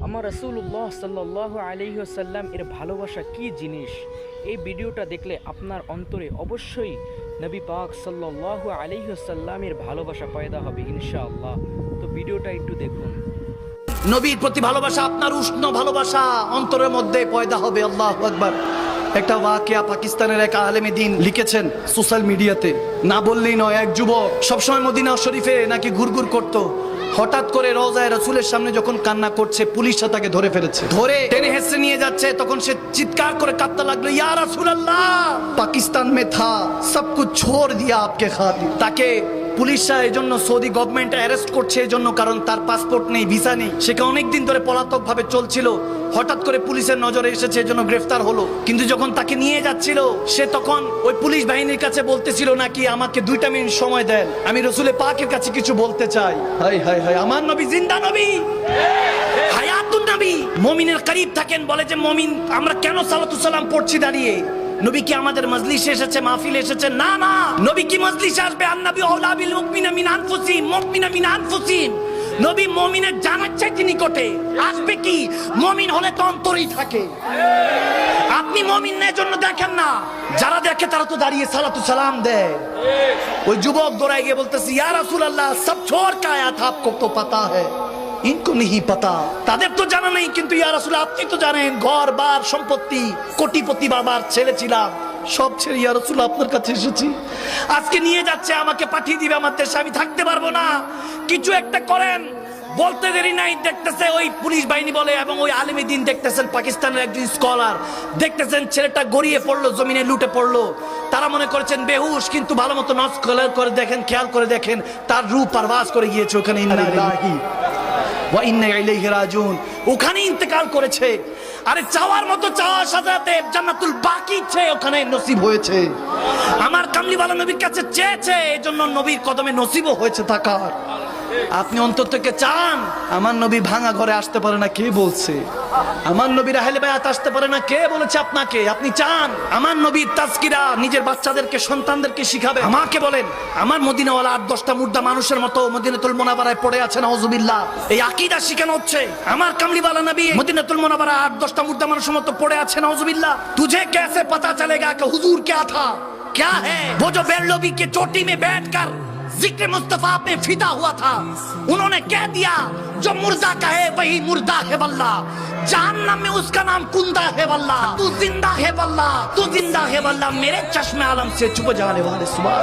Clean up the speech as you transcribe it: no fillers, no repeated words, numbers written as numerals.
আমার রাসূলুল্লাহ সাল্লাল্লাহু আলাইহি ওয়াসাল্লাম এর ভালোবাসা কি জিনিস, এই ভিডিওটা দেখলে আপনার অন্তরে অবশ্যই নবী পাক সাল্লাল্লাহু আলাইহি ওয়াসাল্লামের ভালোবাসা পয়দা হবে ইনশাআল্লাহ। তো ভিডিওটা একটু দেখুন। নবীর প্রতি ভালোবাসা, আপনার উষ্ণ ভালোবাসা অন্তরের মধ্যে পয়দা হবে। আল্লাহু আকবার। একটা ওয়াকিয়া পাকিস্তানের এক আলেমে দিন লিখেছেন সোশ্যাল মিডিয়াতে, না বললেই নয়। এক যুবক সবসময় মদিনা শরীফে নাকি ঘুরঘুর করত, হঠাৎ করে রওজায়ে রাসূলের সামনে যখন কান্না করছে, পুলিশ তাকে ধরে ফেলেছে। ধরে টেনে হেসে নিয়ে যাচ্ছে, তখন সে চিৎকার করে কাঁদতে লাগলো, ইয়া রাসূলুল্লাহ, পাকিস্তান মে থা, সব কুছ ছোড় দিয়া আপকে খাতির। তাকে পুলিশরা এই জন্য, সৌদি গভর্নমেন্ট অ্যারেস্ট করছে এই জন্য, কারণ তার পাসপোর্ট নেই, ভিসা নেই। সে অনেকদিন ধরে পলাতক ভাবে চলছিল, হঠাৎ করে পুলিশের নজরে এসেছে, এই জন্য গ্রেফতার হলো। কিন্তু যখন তাকে নিয়ে যাচ্ছিল, সে তখন ওই পুলিশ বাহিনীর কাছে বলতেছিল নাকি, আমাকে 2 মিনিট সময় দেন, আমি রসুলে পাকের কাছে কিছু বলতে চাই। হাই হাই হাই, আমার নবী জিন্দা নবী, হায়াতুন নবী। মুমিনের করিব থাকেন, বলে যে মুমিন আমরা কেন সালাতু সালাম পড়ছি দাঁড়িয়ে? নবী কি আমাদের মজলিসে এসেছে, মাহফিলে এসেছে? না না, নবী কি মজলিসে আসবে? আন-নবী আওলা বিল মুমিনিনা মিন আনফুসিহিম, মুমিনা মিন আনফুসিহিম। নবী মুমিনের জানার চাইতে নিকটে আসবে। কি মুমিন হলে তো অন্তরেই থাকে। আপনি মুমিনের জন্য দেখেন না, যারা দেখে তারা তো দাঁড়িয়ে সালাতু সালাম দেয়। ওই যুবক দৌড়ায় গিয়ে বলতেছে, ইয়া রাসূলুল্লাহ, সব ছোড় কে আয়া থা, আপকো তো পাতা হ্যায়, ইনকো নেহি পাতা। তাদের তো জানা নেই, কিন্তু ইয়া রাসূল আপনি তো জানেন। ঘর বার সম্পত্তি, কোটিপতি বাবার ছেলে ছিলাম, সব ছেড়ে ইয়া রাসূল আপনার কাছে এসেছি। আজকে নিয়ে যাচ্ছে, আমাকে পাঠিয়ে দিবে আমার দেশে, আমি থাকতে পারবো না, কিছু একটা করেন। বলতে দেরি নাই, দেখতেছে ওই পুলিশ বাহিনী বলে, এবং ওই আলেমী দিন দেখতেছেন, পাকিস্তানের একজন স্কলার দেখতেছেন, ছেলেটা গড়িয়ে পড়লো, জমিনে লুটে পড়লো। তারা মনে করেছেন বেহুশ, কিন্তু ভালো মতো নজর করে দেখেন, খেয়াল করে দেখেন, তার রূপ পারভাস করে গিয়েছে ওখানে। ওখানে ইন্তেকাল করেছে। আরে চাওয়ার মতো চাওয়ার সাথে সাথে জান্নাতুল বাকি ওখানে নসিব হয়েছে। আমার কামলিওয়ালা নবীর কাছে চেয়েছে, এজন্য নবীর কদমে নসিবও হয়েছে থাকার। আপনি অন্তর থেকে চান, আমার নবী ভাঙা ঘরে আসতে পারে না, কে বলছে? আমার নবীর আহলে বায়াত আসতে পারে না, কে বলেছে আপনাকে? আপনি চান আমার নবীর তাজকিরা নিজের বাচ্চাদেরকে, সন্তানদেরকে শিখাবে? আমাকে বলেন, আমার মদিনাওয়ালা 8-10টা মুর্দা মানুষের মতো মদিনাতুল মুনাওয়ারায় পড়ে আছে, নাউজুবিল্লাহ। এই আকীদা শিখানো হচ্ছে। আমার কামলিওয়ালা নবী মদিনাতুল মুনাওয়ারায় 8-10টা মুর্দা মানুষের মতো পড়ে আছে, নাউজুবিল্লাহ। তুঝে कैसे पता चलेगा कि हुजूर क्या था, क्या है? वो जो बेरलवी के चोटी में बैठकर जिक्र मुस्तफा पे फिदा हुआ था, उन्होंने कह दिया जो मुर्दा का है वही मुर्दा है वल्ला, जहन्नम में उसका नाम कुंदा है वल्ला, तू जिंदा है वल्ला, तू जिंदा है वल्ला, मेरे चश्मे आलम से छुप जाने वाले सुभान।